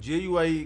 JUI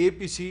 APC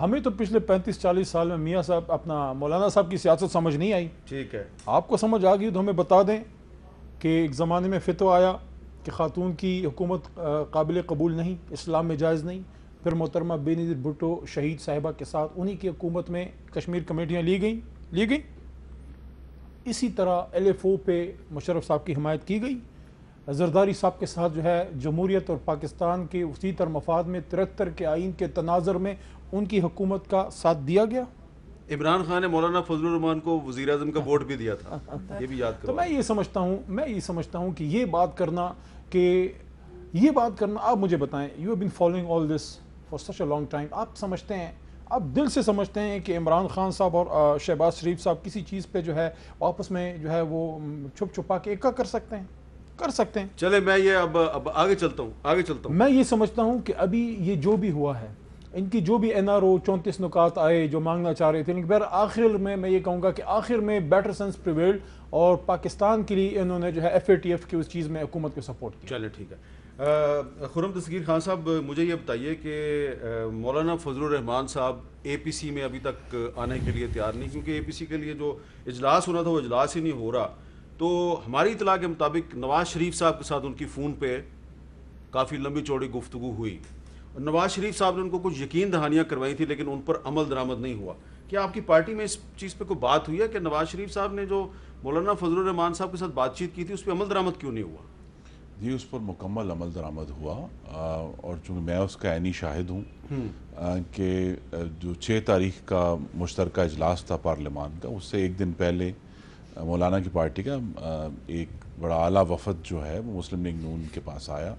ہمیں تو پچھلے 35-40 سال میں میاں صاحب اپنا مولانا صاحب کی سیاست سمجھ نہیں آئی. ٹھیک ہے, آپ کو سمجھ آ گئی تو ہمیں بتا دیں کہ ایک زمانے میں فتویٰ آیا کہ خاتون کی حکومت قابل قبول نہیں, اسلام میں جائز نہیں. پھر محترمہ بے نظیر بھٹو شہید صاحبہ کے ساتھ انہی کی حکومت میں کشمیر کمیٹیاں لی گئیں. اسی طرح ایل ایف او پہ مشرف صاحب کی حمایت کی گئی. زرداری صاحب کے ساتھ جو ہے جمہوریت اور پاکستان کے اسی تر مفاد میں 73 کے آئین کے تناظر میں ان کی حکومت کا ساتھ دیا گیا. عمران خان نے مولانا فضل الرحمان کو وزیر اعظم کا ووٹ بھی دیا تھا, یہ بھی یاد تو کرو. میں یہ سمجھتا ہوں کہ یہ بات کرنا آپ مجھے بتائیں, you have been following all this for such a long time, آپ سمجھتے ہیں, آپ دل سے سمجھتے ہیں کہ عمران خان صاحب اور شہباز شریف صاحب کسی چیز پہ جو ہے آپس میں جو ہے وہ چھپ چھپا کے ایکا کر سکتے ہیں؟ چلے میں یہ اب آگے چلتا ہوں. میں یہ سمجھتا ہوں کہ ابھی یہ جو بھی ہوا ہے, ان کی جو بھی این آر او 34 نکات آئے جو مانگنا چاہ رہے تھے, لیکن آخر میں یہ کہوں گا کہ آخر میں بیٹر سینس پریویلڈ اور پاکستان کے لیے انہوں نے جو ہے ایف اے ٹی ایف کی اس چیز میں حکومت کو سپورٹ کیا. چلے ٹھیک ہے. خرم دستگیر خان صاحب, مجھے یہ بتائیے کہ مولانا فضل الرحمان صاحب اے پی سی میں ابھی تک آنے کے لیے تیار نہیں, کیونکہ اے پی سی کے لیے جو اجلاس ہونا تھا وہ اجلاس ہی نہیں ہو رہا. تو ہماری اطلاع کے مطابق نواز شریف صاحب کے ساتھ ان کی فون پہ کافی لمبی چوڑی گفتگو ہوئی. نواز شریف صاحب نے ان کو کچھ یقین دہانیاں کروائی تھیں, لیکن ان پر عمل درآمد نہیں ہوا. کیا آپ کی پارٹی میں اس چیز پہ کوئی بات ہوئی ہے کہ نواز شریف صاحب نے جو مولانا فضل الرحمان صاحب کے ساتھ بات چیت کی تھی اس پہ عمل درآمد کیوں نہیں ہوا؟ جی, اس پر مکمل عمل درآمد ہوا, اور چونکہ میں اس کا عینی شاہد ہوں کہ جو 6 تاریخ کا مشترکہ اجلاس تھا پارلیمان کا, اس سے ایک دن پہلے مولانا کی پارٹی کا ایک بڑا اعلیٰ وفد جو ہے وہ مسلم لیگ نون کے پاس آیا,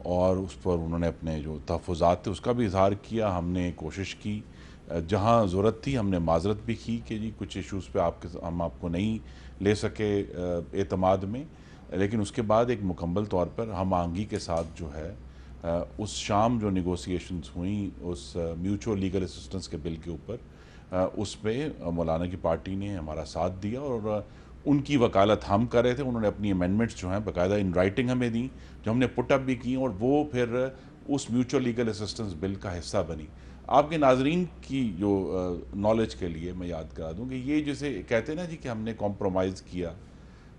اور اس پر انہوں نے اپنے جو تحفظات تھے اس کا بھی اظہار کیا. ہم نے کوشش کی, جہاں ضرورت تھی ہم نے معذرت بھی کی کہ جی کچھ ایشوز پہ ہم آپ کو نہیں لے سکے اعتماد میں, لیکن اس کے بعد ایک مکمل طور پر ہم آہنگی کے ساتھ جو ہے اس شام جو نیگوسیشنز ہوئیں اس میوچول لیگل اسسٹنس کے بل کے اوپر, اس پہ مولانا کی پارٹی نے ہمارا ساتھ دیا, اور ان کی وکالت ہم کر رہے تھے. انہوں نے اپنی امینڈمنٹس جو ہیں باقاعدہ ان رائٹنگ ہمیں دیں, جو ہم نے پٹ اپ بھی کی, اور وہ پھر اس میوچول لیگل اسسٹنس بل کا حصہ بنی. آپ کے ناظرین کی جو نالج کے لیے میں یاد کرا دوں کہ یہ جسے کہتے ہیں نا جی کہ ہم نے کمپرومائز کیا,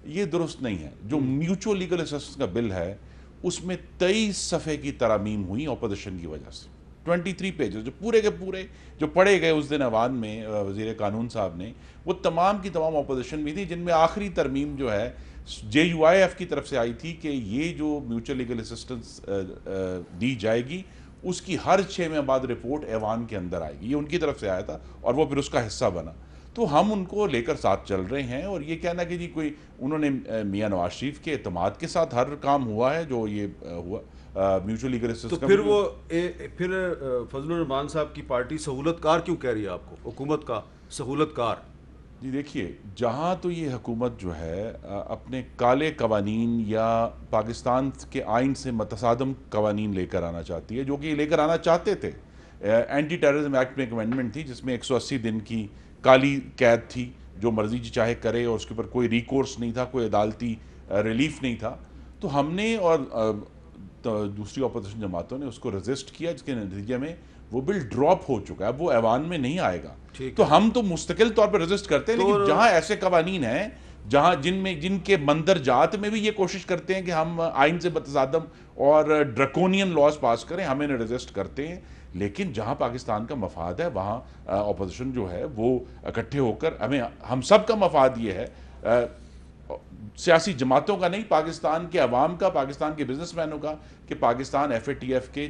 یہ درست نہیں ہے. جو میوچول لیگل اسسٹنس کا بل ہے اس میں 23 صفحے کی ترامیم ہوئی اپوزیشن کی وجہ سے. 23 پیجز جو پورے کے پورے جو پڑھے گئے اس دن ایوان میں وزیر قانون صاحب نے, وہ تمام کی تمام اپوزیشن بھی تھی, جن میں آخری ترمیم جو ہے جے یو آئی ایف کی طرف سے آئی تھی کہ یہ جو میوچل لیگل اسسٹنس دی جائے گی اس کی ہر 6 ماہ بعد رپورٹ ایوان کے اندر آئے گی. یہ ان کی طرف سے آیا تھا اور وہ پھر اس کا حصہ بنا. تو ہم ان کو لے کر ساتھ چل رہے ہیں, اور یہ کہنا کہ جی کوئی انہوں نے میاں نواز شریف کے اعتماد کے ساتھ ہر کام ہوا ہے جو یہ ہوا میوچل لیگل اسسٹنس. تو پھر فضل الرحمان صاحب کی پارٹی سہولت کار کیوں کہہ رہی ہے آپ کو, حکومت کا سہولت کار؟ جی دیکھیے, جہاں تو یہ حکومت جو ہے اپنے کالے قوانین یا پاکستان کے آئین سے متصادم قوانین لے کر آنا چاہتی ہے, جو کہ لے کر آنا چاہتے تھے. اینٹی ٹیررزم ایکٹ میں ایک امینڈمنٹ تھی جس میں 180 دن کی کالی قید تھی, جو مرضی جی چاہے کرے, اور اس کے اوپر کوئی ریکورس نہیں تھا, کوئی عدالتی ریلیف نہیں تھا. تو ہم نے اور دوسری اپوزیشن جماعتوں نے اس کو رزسٹ کیا, جس کے نتیجے میں وہ بل ڈراپ ہو چکا ہے, اب وہ ایوان میں نہیں آئے گا. تو ہم تو مستقل طور پر رزسٹ کرتے ہیں, لیکن جہاں ایسے قوانین ہیں جہاں جن کے مندرجات میں بھی یہ کوشش کرتے ہیں کہ ہم آئین سے متصادم اور ڈرکونین لاز پاس کریں, ہم انہیں رزسٹ کرتے ہیں. لیکن جہاں پاکستان کا مفاد ہے وہاں اپوزیشن جو ہے وہ اکٹھے ہو کر, ہم سب کا مفاد یہ ہے, سیاسی جماعتوں کا نہیں, پاکستان کے عوام کا, پاکستان کے بزنس مینوں کا, کہ Pakistan F A T F کے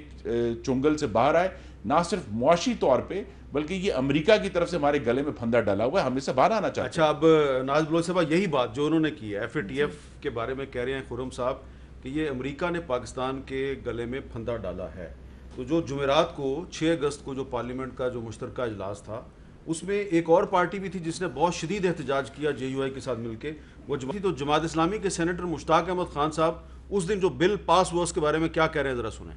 چنگل سے باہر آئے, نہ صرف معاشی طور پہ بلکہ یہ امریکہ کی طرف سے ہمارے گلے میں پھندا ڈالا ہوا ہے, ہم اس سے باہر آنا چاہتے ہیں. اچھا, اب ناز بلوچ صاحب یہی بات جو انہوں نے کی ہے ایف اے ٹی ایف کے بارے میں کہہ رہے ہیں خرم صاحب کہ یہ امریکہ نے پاکستان کے گلے میں پھندا ڈالا ہے. تو جو جمعرات کو 6 اگست کو جو پارلیمنٹ کا جو مشترکہ اجلاس تھا اس میں ایک اور پارٹی بھی تھی جس نے بہت شدید احتجاج کیا جے یو آئی کے ساتھ مل کے, وہ تو جماعت اسلامی کے سینیٹر مشتاق احمد خان صاحب اس دن جو بل پاس ہوا اس کے بارے میں کیا کہہ رہے ہیں ذرا سنیں.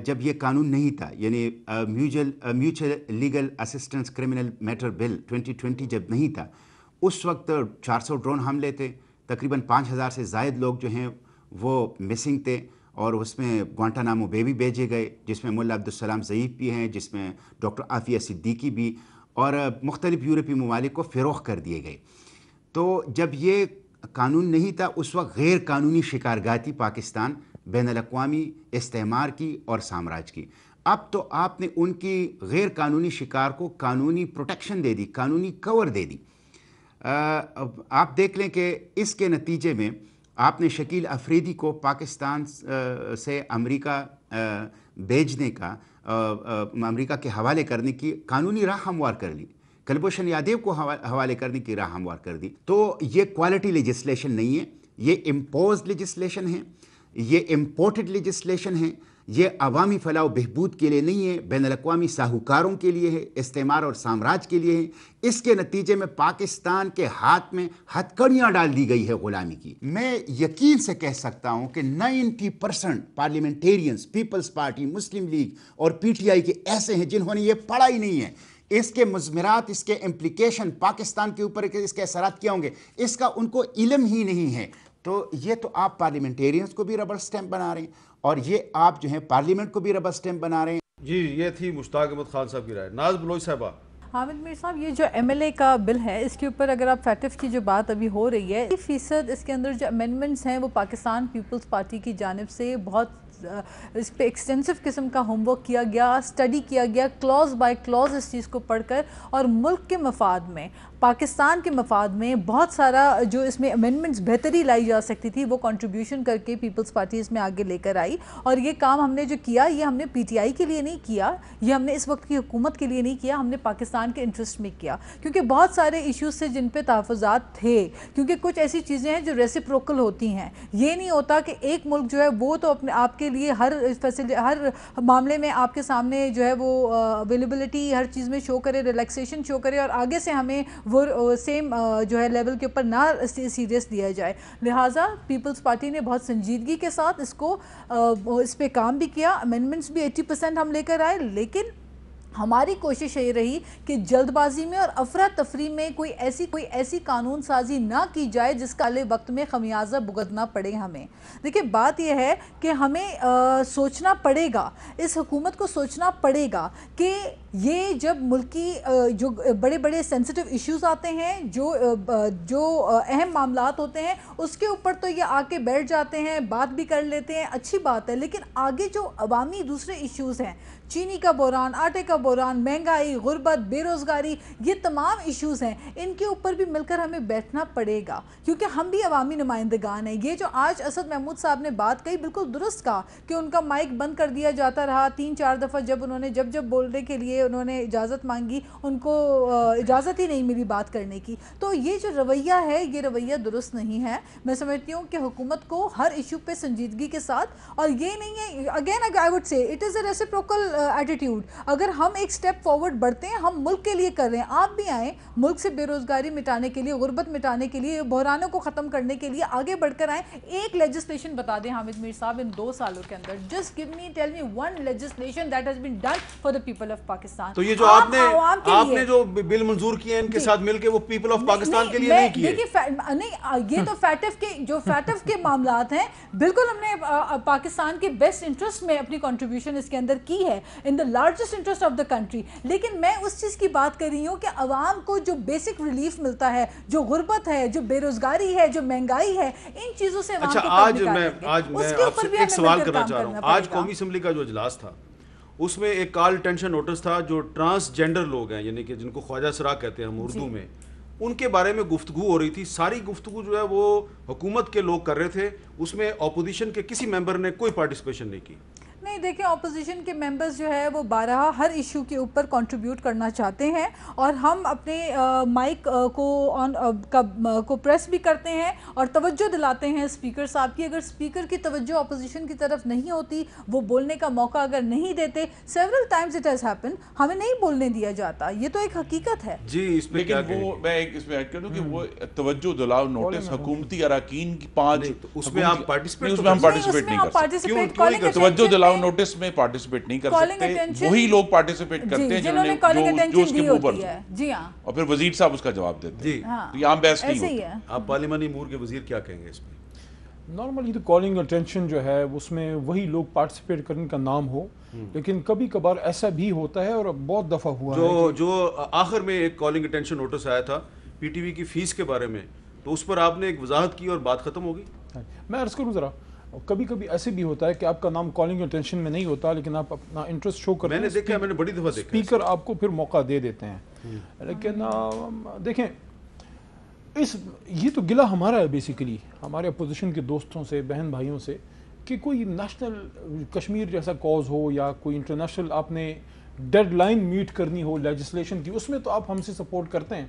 جب یہ قانون نہیں تھا, یعنی mutual legal assistance criminal matter bill 2020 جب نہیں تھا, اس وقت 400 ڈرون حملے تھے, تقریباً 5000 سے زائد لوگ جو ہیں وہ مسنگ تھے, اور اس میں گوانٹانامو بے بھی بھیجے گئے، جس میں ملا عبدالسلام ضعیف بھی ہیں، جس میں ڈاکٹر عافیہ صدیقی بھی، اور مختلف یورپی ممالک کو فروخت کر دیے گئے۔ تو جب یہ قانون نہیں تھا اس وقت غیر قانونی شکارگاہ تھی پاکستان بین الاقوامی استعمار کی اور سامراج کی۔ اب تو آپ نے ان کی غیر قانونی شکار کو قانونی پروٹیکشن دے دی، قانونی کور دے دی۔ آپ دیکھ لیں کہ اس کے نتیجے میں آپ نے شکیل افریدی کو پاکستان سے امریکہ بھیجنے کا، امریکہ کے حوالے کرنے کی قانونی راہ ہموار کر لی، کلبھوشن یادیو کو حوالے کرنے کی راہ ہموار کر دی۔ تو یہ کوالٹی لیجسلیشن نہیں ہے، یہ امپوزڈ لیجسلیشن ہے، یہ امپورٹڈ لیجسلیشن ہے، یہ عوامی فلاح و بہبود کے لیے نہیں ہے، بین الاقوامی ساہوکاروں کے لیے ہے، استعمار اور سامراج کے لیے ہے۔ اس کے نتیجے میں پاکستان کے ہاتھ میں ہتھکڑیاں ڈال دی گئی ہے غلامی کی۔ میں یقین سے کہہ سکتا ہوں کہ 90% پارلیمنٹیرینز، پیپلز پارٹی، مسلم لیگ اور پی ٹی آئی کے ایسے ہیں جنہوں نے یہ پڑھا ہی نہیں ہے۔ اس کے مضمرات، اس کے امپلیکیشن پاکستان کے اوپر اس کے اثرات کیا ہوں گے، اس کا ان کو علم ہی نہیں ہے۔ تو یہ تو آپ پارلیمنٹیرینز کو بھی ربر سٹیمپ بنا رہے ہیں، اور یہ آپ جو ہیں پارلیمنٹ کو بھی ربر سٹیمپ بنا رہے ہیں۔ جی، یہ تھی مشتاق احمد خان صاحب کی رائے۔ ناز بلوچ صاحبہ۔ حامد میر صاحب، یہ جو ایم ایل اے کا بل ہے اس کے اوپر اگر آپ فیٹف کی جو بات ابھی ہو رہی ہے، 80% اس کے اندر جو امینڈمنٹس ہیں وہ پاکستان پیپلز پارٹی کی جانب سے بہت اس پہ ایکسٹینسو قسم کا ہوم ورک کیا گیا، اسٹڈی کیا گیا، کلاز بائی کلاز اس چیز کو پڑھ کر، اور ملک کے مفاد میں، پاکستان کے مفاد میں بہت سارا جو اس میں امینڈمنٹس بہتری لائی جا سکتی تھی وہ کنٹریبیوشن کر کے پیپلز پارٹی اس میں آگے لے کر آئی۔ اور یہ کام ہم نے جو کیا، یہ ہم نے پی ٹی آئی کے لیے نہیں کیا، یہ ہم نے اس وقت کی حکومت کے لیے نہیں کیا، ہم نے پاکستان کے انٹرسٹ میں کیا، کیونکہ بہت سارے ایشوز تھے جن پہ تحفظات تھے، کیونکہ کچھ ایسی چیزیں ہیں جو ریسیپروکل ہوتی ہیں۔ یہ نہیں ہوتا کہ ایک ملک جو ہے وہ تو اپنے آپ کے لیے ہر معاملے میں آپ کے سامنے جو ہے وہ اویلیبلٹی ہر چیز میں شو کرے، ریلیکسیشن شو کرے، اور آگے سے ہمیں وہ سیم جو ہے لیول کے اوپر نہ سیریس دیا جائے۔ لہٰذا پیپلز پارٹی نے بہت سنجیدگی کے ساتھ اس پہ کام بھی کیا، امینڈمنٹس بھی 80% ہم لے کر آئے، لیکن ہماری کوشش یہ رہی کہ جلد بازی میں اور افراتفری میں کوئی ایسی قانون سازی نہ کی جائے جس کا اگلے وقت میں خمیازہ بھگتنا پڑے ہمیں۔ دیکھیں، بات یہ ہے کہ ہمیں سوچنا پڑے گا، اس حکومت کو سوچنا پڑے گا کہ یہ جب ملکی جو بڑے بڑے سینسٹیو ایشوز آتے ہیں، جو اہم معاملات ہوتے ہیں، اس کے اوپر تو یہ آ کے بیٹھ جاتے ہیں، بات بھی کر لیتے ہیں، اچھی بات ہے، لیکن آگے جو عوامی دوسرے ایشوز ہیں، چینی کا بحران، آٹے کا بحران، مہنگائی، غربت، بے روزگاری، یہ تمام ایشوز ہیں، ان کے اوپر بھی مل کر ہمیں بیٹھنا پڑے گا، کیونکہ ہم بھی عوامی نمائندگان ہیں۔ یہ جو آج اسد محمود صاحب نے بات کہی، بالکل درست کہا کہ ان کا مائک بند کر دیا جاتا رہا 3-4 دفعہ، جب انہوں نے جب بولنے کے لیے انہوں نے اجازت مانگی، ان کو اجازت ہی نہیں ملی بات کرنے کی۔ تو یہ جو رویہ ہے، یہ رویہ درست نہیں ہے۔ میں سمجھتی ہوں کہ حکومت کو ہر ایشو پہ سنجیدگی کے ساتھ، اور یہ نہیں ہے، again I would say it is a reciprocal attitude. اگر ہم ایک سٹیپ فارورڈ بڑھتے ہیں، ہم ملک کے لیے کر رہے ہیں، آپ بھی آئیں ملک سے بے روزگاری مٹانے کے لیے، غربت مٹانے کے لیے، بحرانوں کو ختم کرنے کے لیے آگے بڑھ کر آئیں۔ ایک لیجسلیشن بتا دیں حامد میر صاحب ان 2 سالوں کے اندر، just give me tell me one legislation that has been done for the people of Pakistan. تو یہ جو آپ نے جو بل منظور کیے ان کے ساتھ مل کے، وہ پیپل آف پاکستان کے لیے نہیں کیے؟ نہیں، یہ تو فیٹف کے معاملات ہیں، بالکل ہم نے پاکستان کے بیسٹ انٹرسٹ میں اپنی کنٹریبیوشن اس کے اندر کی ہے، in the largest interest of the country, لیکن میں اس چیز کی بات کر رہی ہوں کہ عوام کو جو بیسک ریلیف ملتا ہے، جو غربت ہے، جو بے روزگاری ہے، جو مہنگائی ہے، ان چیزوں سے اچھا، آج میں آپ سے ایک سوال کرنا چاہ رہا ہوں۔ آج قومی اسمبلی کا جو اجلاس تھا، اس میں ایک کال ٹینشن نوٹس تھا، جو ٹرانسجینڈر لوگ ہیں، یعنی کہ جن کو خواجہ سرا کہتے ہیں ہم اردو میں، ان کے بارے میں گفتگو ہو رہی تھی۔ ساری گفتگو جو ہے وہ حکومت کے لوگ کر رہے تھے، اس میں اپوزیشن کے کسی ممبر نے کوئی پارٹیسپیشن نہیں کی۔ نہیں، دیکھیں، اپوزیشن کے ممبرز جو ہے وہ بارہا ہر ایشو کے اوپر کنٹریبیوٹ کرنا چاہتے ہیں، اور ہم اپنے مائک کو پریس بھی کرتے ہیں اور توجہ دلاتے ہیں اسپیکر صاحب کی۔ اگر اسپیکر کی توجہ اپوزیشن کی طرف نہیں ہوتی، وہ بولنے کا موقع اگر نہیں دیتے، several Times it has happen, ہمیں نہیں بولنے دیا جاتا، یہ تو ایک حقیقت ہے۔ جی، اس پہ لیکن وہ میں ایک اس میں ایڈ کر دوں کہ وہ توجہ دلاؤ نوٹس حکومتی اراکین کی 5، اس میں آپ پارٹیسپیٹ اس میں ہم پارٹیسپیٹ نہیں کر سکتے، توجہ دلاؤ نوٹس میں پارٹیسپیٹ نہیں کر سکتے، وہی لوگ پارٹیسپیٹ کرتے ہیں جنہوں نے جو اس کے منہ پر، جی ہاں، اور پھر وزیر صاحب اس کا جواب دیتے ہیں۔ جی، تو یہاں بحث نہیں ہوتی۔ آپ پارلیمانی امور کے وزیر کیا کہیں گے اس پہ؟ نارملی تو کالنگ اٹینشن جو ہے اس میں وہی لوگ پارٹیسپیٹ کرنے کا نام ہو، لیکن کبھی کبھار ایسا بھی ہوتا ہے اور بہت دفعہ ہوا ہے جو آخر میں ایک کالنگ اٹینشن نوٹس آیا تھا پی ٹی وی کی فیس کے بارے میں، تو اس پر آپ نے ایک وضاحت کی اور بات ختم ہو گئی. میں عرض کروں ذرا، کبھی کبھی ایسے بھی ہوتا ہے کہ آپ کا نام کالنگ اٹینشن میں نہیں ہوتا لیکن آپ اپنا انٹرسٹ شو کرتے ہیں. میں نے دیکھا، میں نے بڑی دفعہ دیکھا، اسپیکر آپ کو پھر موقع دے دیتے ہیں. لیکن دیکھیں یہ تو گلہ ہمارا ہے بیسیکلی ہمارے اپوزیشن کے دوستوں سے، بہن بھائیوں سے، کہ کوئی نیشنل کشمیر جیسا کاز ہو یا کوئی انٹرنیشنل آپ نے ڈیڈ لائن میٹ کرنی ہو لیجسلیشن کی، اس میں تو آپ ہم سے سپورٹ کرتے ہیں،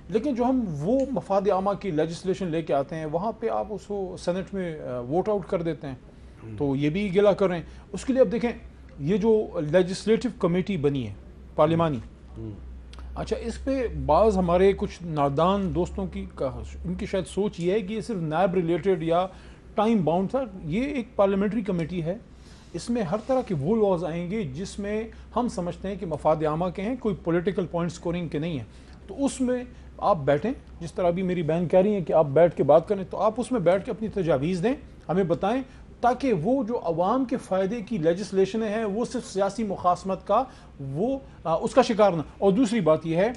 لیکن جو ہم وہ مفاد عامہ کی لیجسلیشن لے کے آتے ہیں وہاں پہ آپ اس کو سینٹ میں ووٹ آؤٹ کر دیتے ہیں، تو یہ بھی گلہ کر رہے ہیں. اس کے لیے اب دیکھیں یہ جو لیجسلیٹو کمیٹی بنی ہے پارلیمانی، اچھا اس پہ بعض ہمارے کچھ نادان دوستوں کی ان کی شاید سوچ یہ ہے کہ یہ صرف نیب ریلیٹڈ یا ٹائم باؤنڈ تھا. یہ ایک پارلیمنٹری کمیٹی ہے، اس میں ہر طرح کے وہ لاز آئیں گے جس میں ہم سمجھتے ہیں کہ مفاد عامہ کے ہیں، کوئی پولیٹیکل پوائنٹ سکورنگ کے نہیں ہیں. تو اس میں آپ بیٹھیں، جس طرح بھی میری بہن کہہ رہی ہیں کہ آپ بیٹھ کے بات کریں، تو آپ اس میں بیٹھ کے اپنی تجاویز دیں، ہمیں بتائیں، تاکہ وہ جو عوام کے فائدے کی لیجسلیشن ہے وہ صرف سیاسی مخاصمت کا وہ اس کا شکار نہ. اور دوسری بات یہ ہے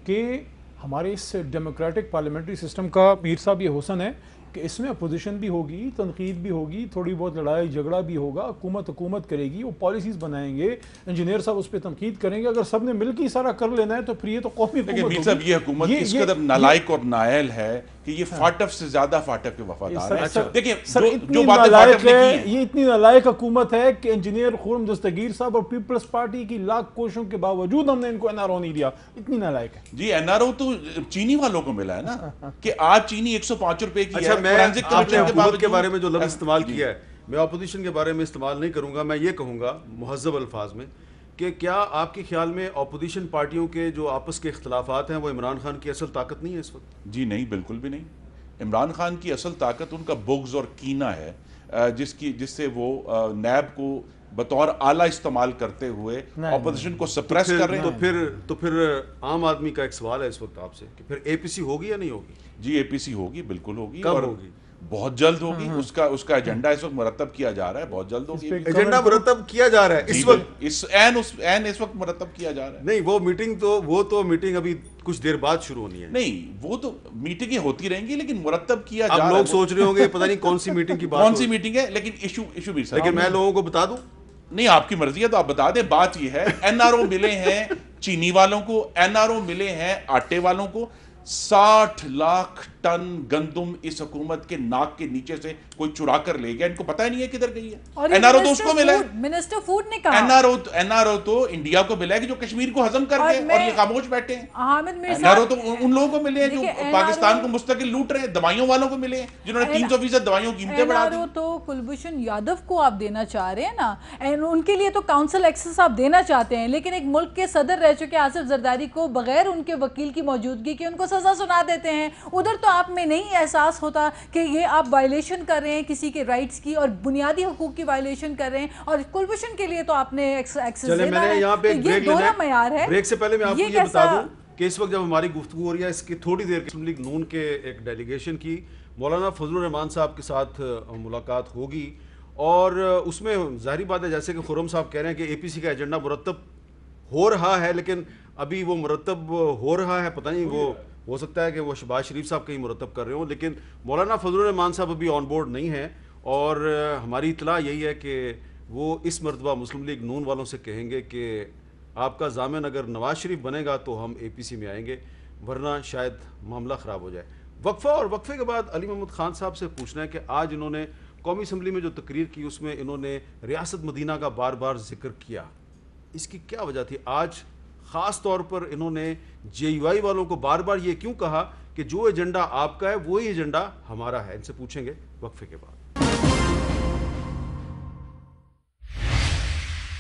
کہ ہمارے اس ڈیموکریٹک پارلیمنٹری سسٹم کا میر صاحب یہ حسن ہے کہ اس میں اپوزیشن بھی ہوگی، تنقید بھی ہوگی، تھوڑی بہت لڑائی جھگڑا بھی ہوگا، حکومت کرے گی، وہ پالیسیز بنائیں گے، انجینئر صاحب اس پہ تنقید کریں گے. اگر سب نے مل کے سارا کر لینا ہے تو پھر یہ تو قومی حکومت ہوگی. لیکن صاحب یہ حکومت اس قدر نالائق اور نائل ہے کہ یہ فاٹف سے زیادہ فاٹف کے وفادار ہے. دیکھیں جو باتیں فاٹف نے کی ہیں، یہ اتنی نالائق حکومت ہے کہ انجینئر خرم دستگیر صاحب اور پیپلز پارٹی کی لاکھ کوششوں کے باوجود ہم نے ان کو این آر او نہیں دیا. اتنی نالائق ہے. جی این آر او تو چینی والوں کو ملا ہے نا کہ آج چینی 105 روپے کی ہے. میں آپ نے حکومت کے بارے میں جو لفظ استعمال کیا ہے، میں اپوزیشن کے بارے میں استعمال نہیں کروں گا. میں یہ کہوں گا مہذب الفاظ میں کہ کیا آپ کے خیال میں اپوزیشن پارٹیوں کے جو آپس کے اختلافات ہیں وہ عمران خان کی اصل طاقت نہیں ہے اس وقت؟ جی نہیں، بالکل بھی نہیں. عمران خان کی اصل طاقت ان کا بغض اور کینہ ہے، جس سے وہ نیب کو بطور آلہ استعمال کرتے ہوئے اپوزیشن کو سپریس کر رہے ہیں. تو پھر عام آدمی کا ایک سوال ہے اس وقت آپ سے کہ پھر اے پی سی ہوگی یا نہیں ہوگی؟ جی اے پی سی ہوگی، بالکل ہوگی. کب ہوگی؟ بہت جلد ہوگی. اس کا ایجنڈا اس وقت مرتب کیا جا رہا ہے. بہت جلد ہوگی. ایجنڈا مرتب کیا جا رہا ہے اس وقت، اس وقت مرتب کیا جا رہا ہے. نہیں وہ تو میٹنگ ابھی کچھ دیر بعد شروع ہونی ہے. نہیں وہ تو میٹنگیں ہوتی رہیں گی لیکن مرتب کیا جا رہا ہے. لوگ سوچ رہے ہوں گے پتہ نہیں کون سی میٹنگ کی بات، کون سی میٹنگ ہے، لیکن ایشو بھی. لیکن میں لوگوں کو بتا دوں، نہیں آپ کی مرضی ہے تو آپ بتا دیں. بات یہ ہے این آر او ملے ہیں چینی والوں کو، این آر او ملے ہیں آٹے والوں کو. 60 لاکھ ٹن گندم اس حکومت کے ناک کے نیچے سے کوئی چرا کر لے گیا. ان کو پتہ ہی نہیں ہے کدھر گئی ہے. این آر او تو اس کو ملا ہے، منسٹر فوڈ نے کہا. این آر او تو انڈیا کو ملا ہے کہ جو کشمیر کو ہضم کر گئے اور یہ خاموش بیٹھے ہیں. این آر او تو ان لوگوں کو ملے ہیں جو پاکستان کو مستقل لوٹ رہے ہیں. دوائیوں والوں کو ملے ہیں جنہوں نے 300% دوائیوں کی قیمتیں بڑھا دی. این آر او تو کلبھوشن یادو کو آپ دینا چاہ رہے ہیں نا، ان کے لیے تو کاؤنسل ایکسس آپ دینا چاہتے ہیں، لیکن ایک ملک کے صدر رہ چکے آصف زرداری کو بغیر ان کے وکیل کی موجودگی کے ان کو سزا سنا دیتے ہیں. ادھر تو آپ میں نہیں احساس ہوتا کہ یہ آپ وائلیشن کر رہے ہیں کسی کے رائٹس کی اور بنیادی حقوق کی وائلیشن کر رہے ہیں، اور کلبھوشن کے لیے تو آپ نے ایکسس دینا ہے. یہ دوہرا معیار ہے. بریک سے پہلے میں آپ کو یہ بتا دوں کہ اس وقت جب ہماری گفتگو ہو رہی ہے اس کی تھوڑی دیر مسلم لیگ نون کے ایک ڈیلیگیشن کی مولانا فضل الرحمان صاحب کے ساتھ ملاقات ہوگی، اور اس میں ظاہری بات ہے جیسے کہ خرم صاحب کہہ رہے ہیں کہ اے پی سی کا ایجنڈا مرتب ہو رہا ہے، لیکن ابھی وہ مرتب ہو رہا ہے، پتہ نہیں وہ ہو سکتا ہے کہ وہ شہباز شریف صاحب کہیں مرتب کر رہے ہوں، لیکن مولانا فضل الرحمان صاحب ابھی آن بورڈ نہیں ہیں. اور ہماری اطلاع یہی ہے کہ وہ اس مرتبہ مسلم لیگ نون والوں سے کہیں گے کہ آپ کا ضامن اگر نواز شریف بنے گا تو ہم اے پی سی میں آئیں گے، ورنہ شاید معاملہ خراب ہو جائے. وقفہ، اور وقفے کے بعد علی محمد خان صاحب سے پوچھنا ہے کہ آج انہوں نے قومی اسمبلی میں جو تقریر کی اس میں انہوں نے ریاست مدینہ کا بار بار ذکر کیا، اس کی کیا وجہ تھی؟ آج خاص طور پر انہوں نے جے یو آئی والوں کو بار بار یہ کیوں کہا کہ جو ایجنڈا آپ کا ہے وہی ایجنڈا ہمارا ہے؟ ان سے پوچھیں گے وقفے کے بعد.